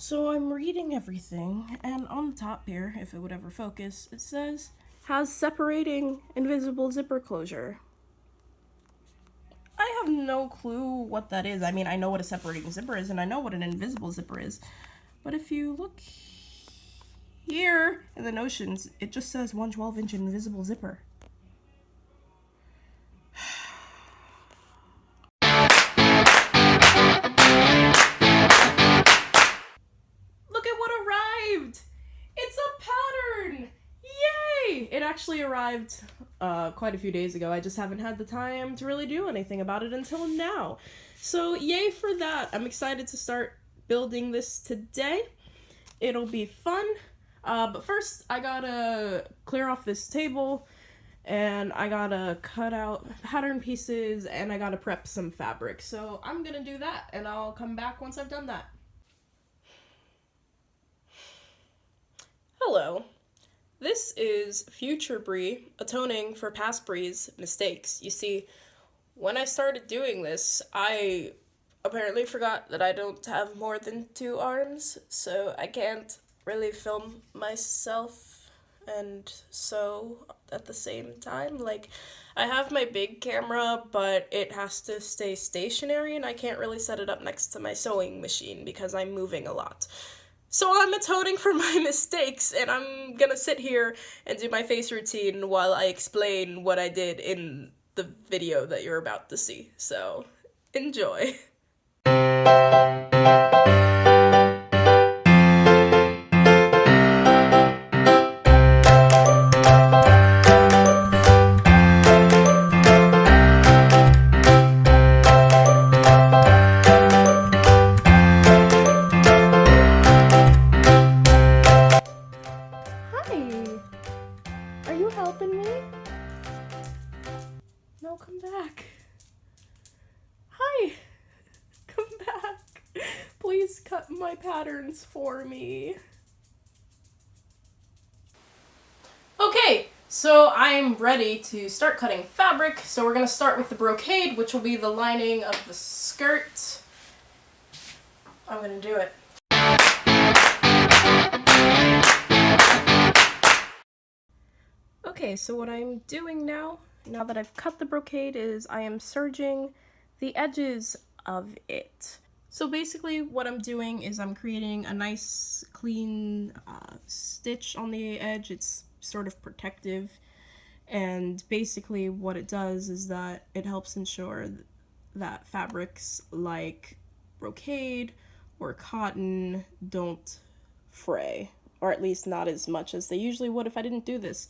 So I'm reading everything, and on the top here, if it would ever focus, it says, has separating invisible zipper closure. I have no clue what that is. I mean, I know what a separating zipper is, and I know what an invisible zipper is. But if you look here in the notions, it just says 1/12-inch invisible zipper. Look at what arrived! It's a pattern! Yay! It actually arrived quite a few days ago. I just haven't had the time to really do anything about it until now. So yay for that. I'm excited to start building this today. It'll be fun. But first, I gotta clear off this table, and I gotta cut out pattern pieces, and I gotta prep some fabric. So I'm gonna do that, and I'll come back once I've done that. Hello. This is future Bree atoning for past Bree's mistakes. You see, when I started doing this, I apparently forgot that I don't have more than 2 arms, so I can't really film myself and sew at the same time. Like, I have my big camera, but it has to stay stationary, and I can't really set it up next to my sewing machine because I'm moving a lot. So I'm atoning for my mistakes, and I'm gonna sit here and do my face routine while I explain what I did in the video that you're about to see. So, enjoy. Are you helping me? No, come back. Hi. Come back. Please cut my patterns for me. Okay, so I'm ready to start cutting fabric. So we're gonna start with the brocade, which will be the lining of the skirt. I'm gonna do it. Okay, so what I'm doing now that I've cut the brocade, is I am serging the edges of it. So basically what I'm doing is I'm creating a nice clean stitch on the edge. It's sort of protective, and basically what it does is that it helps ensure that fabrics like brocade or cotton don't fray, or at least not as much as they usually would if I didn't do this.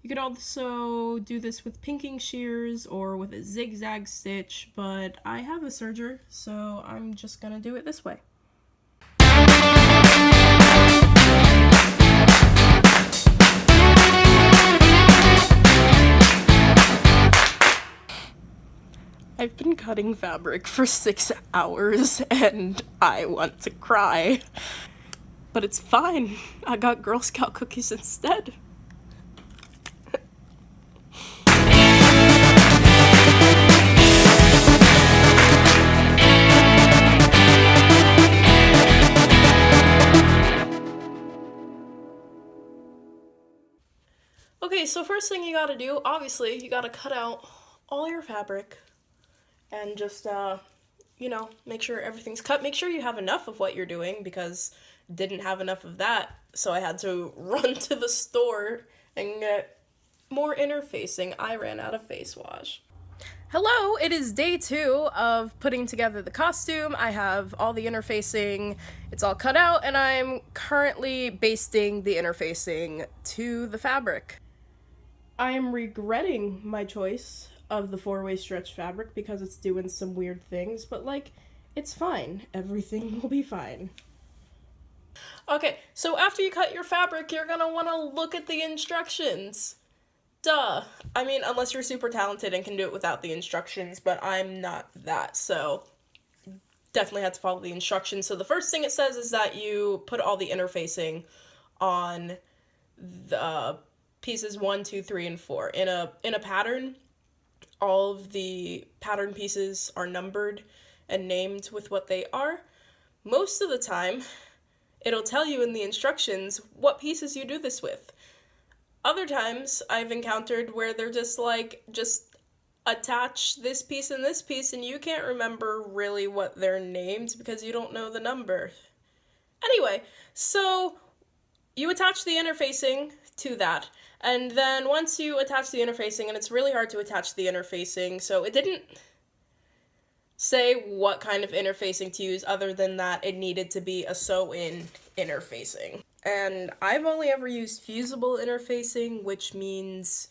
You could also do this with pinking shears or with a zigzag stitch, but I have a serger, so I'm just gonna do it this way. I've been cutting fabric for 6 hours and I want to cry. But it's fine. I got Girl Scout cookies instead. Okay, so first thing you gotta do, obviously, you gotta cut out all your fabric and just, make sure everything's cut. Make sure you have enough of what you're doing, because I didn't have enough of that, so I had to run to the store and get more interfacing. I ran out of face wash. Hello, it is day 2 of putting together the costume. I have all the interfacing, it's all cut out, and I'm currently basting the interfacing to the fabric. I am regretting my choice of the 4-way stretch fabric because it's doing some weird things, but it's fine. Everything will be fine. Okay, so after you cut your fabric, you're gonna want to look at the instructions. Duh. I mean, unless you're super talented and can do it without the instructions, but I'm not that, so definitely have to follow the instructions. So the first thing it says is that you put all the interfacing on the pieces 1, 2, 3, and 4. In a pattern, all of the pattern pieces are numbered and named with what they are. Most of the time, it'll tell you in the instructions what pieces you do this with. Other times I've encountered where they're just like, just attach this piece and this piece, and you can't remember really what they're named because you don't know the number. Anyway, so you attach the interfacing to that. And then once you attach the interfacing, and it's really hard to attach the interfacing, so it didn't say what kind of interfacing to use other than that it needed to be a sew-in interfacing. And I've only ever used fusible interfacing, which means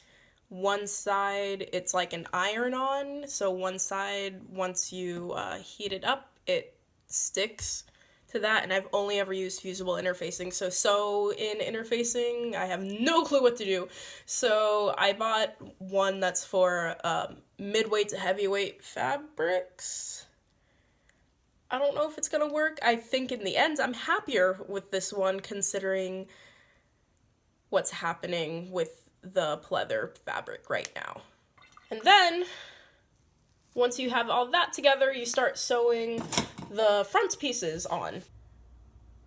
one side it's like an iron-on, so one side, once you heat it up, it sticks to that, and I've only ever used fusible interfacing. So sew-in interfacing, I have no clue what to do. So I bought one that's for midweight to heavyweight fabrics. I don't know if it's gonna work. I think in the end I'm happier with this one considering what's happening with the pleather fabric right now. And then once you have all that together, you start sewing the front pieces on.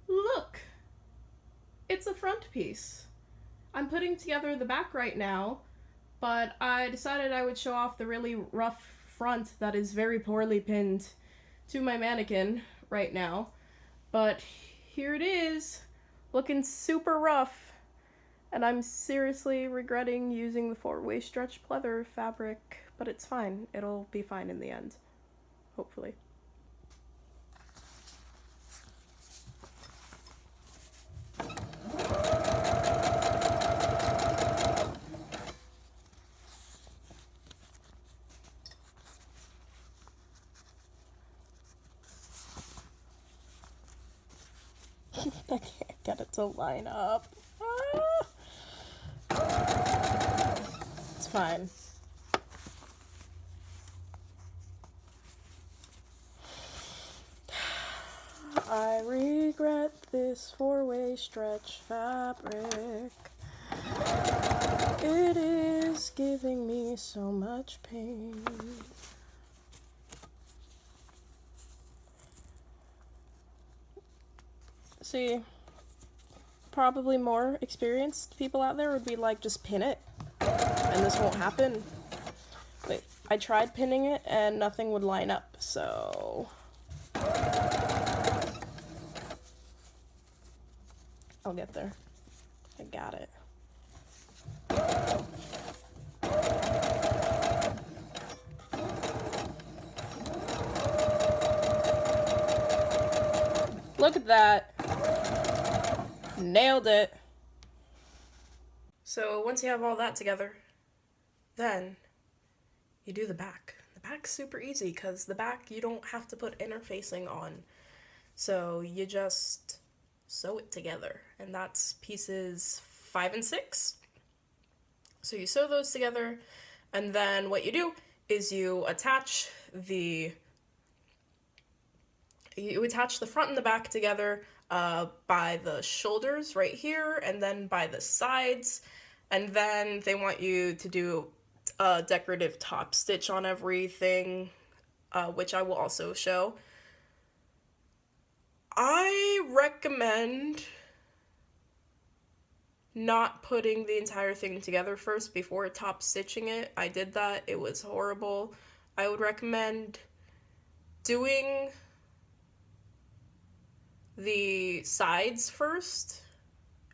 Look, it's a front piece. I'm putting together the back right now, but I decided I would show off the really rough front that is very poorly pinned to my mannequin right now. But here it is, looking super rough, and I'm seriously regretting using the 4-way stretch pleather fabric, but it's fine. It'll be fine in the end, hopefully. I can't get it to line up. Ah! It's fine. I regret this 4-way stretch fabric. It is giving me so much pain. See, probably more experienced people out there would be like, just pin it, and this won't happen. Wait, I tried pinning it and nothing would line up, so I'll get there. I got it. Look at that. Nailed it. So once you have all that together, then you do the back. The back's super easy because the back you don't have to put interfacing on. So you just sew it together, and that's pieces 5 and 6. So you sew those together, and then what you do is you attach the front and the back together by the shoulders right here, and then by the sides, and then they want you to do a decorative top stitch on everything, which I will also show. I recommend not putting the entire thing together first before top stitching it. I did that. It was horrible. I would recommend doing the sides first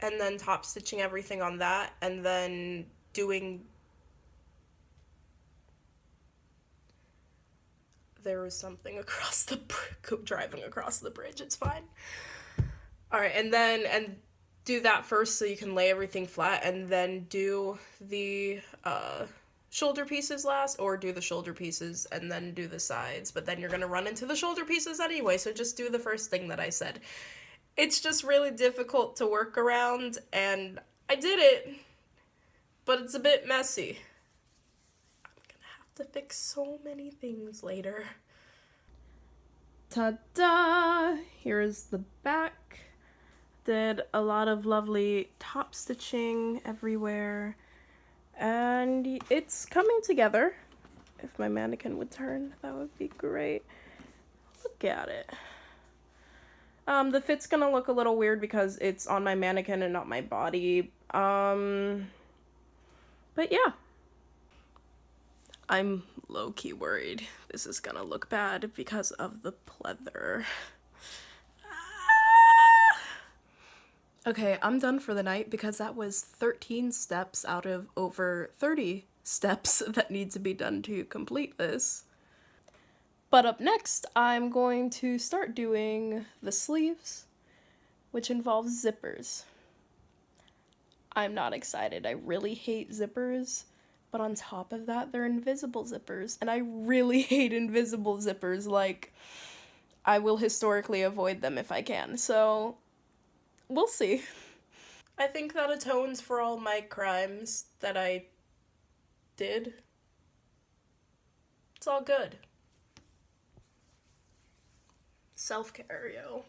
and then top stitching everything on that, and then doing there was something across the driving across the bridge. It's fine. All right, and do that first so you can lay everything flat, and then do the shoulder pieces last, or do the shoulder pieces and then do the sides, but then you're gonna run into the shoulder pieces anyway, so just do the first thing that I said. It's just really difficult to work around, and I did it, but it's a bit messy. I'm gonna have to fix so many things later. Ta-da! Here is the back. Did a lot of lovely top stitching everywhere, and it's coming together. If my mannequin would turn, that would be great. Look at it. The fit's gonna look a little weird because it's on my mannequin and not my body. But yeah. I'm low-key worried this is gonna look bad because of the pleather. Okay, I'm done for the night because that was 13 steps out of over 30 steps that need to be done to complete this. But up next, I'm going to start doing the sleeves, which involves zippers. I'm not excited. I really hate zippers, but on top of that, they're invisible zippers, and I really hate invisible zippers. Like, I will historically avoid them if I can, so we'll see. I think that atones for all my crimes that I did. It's all good. Self-care, yo.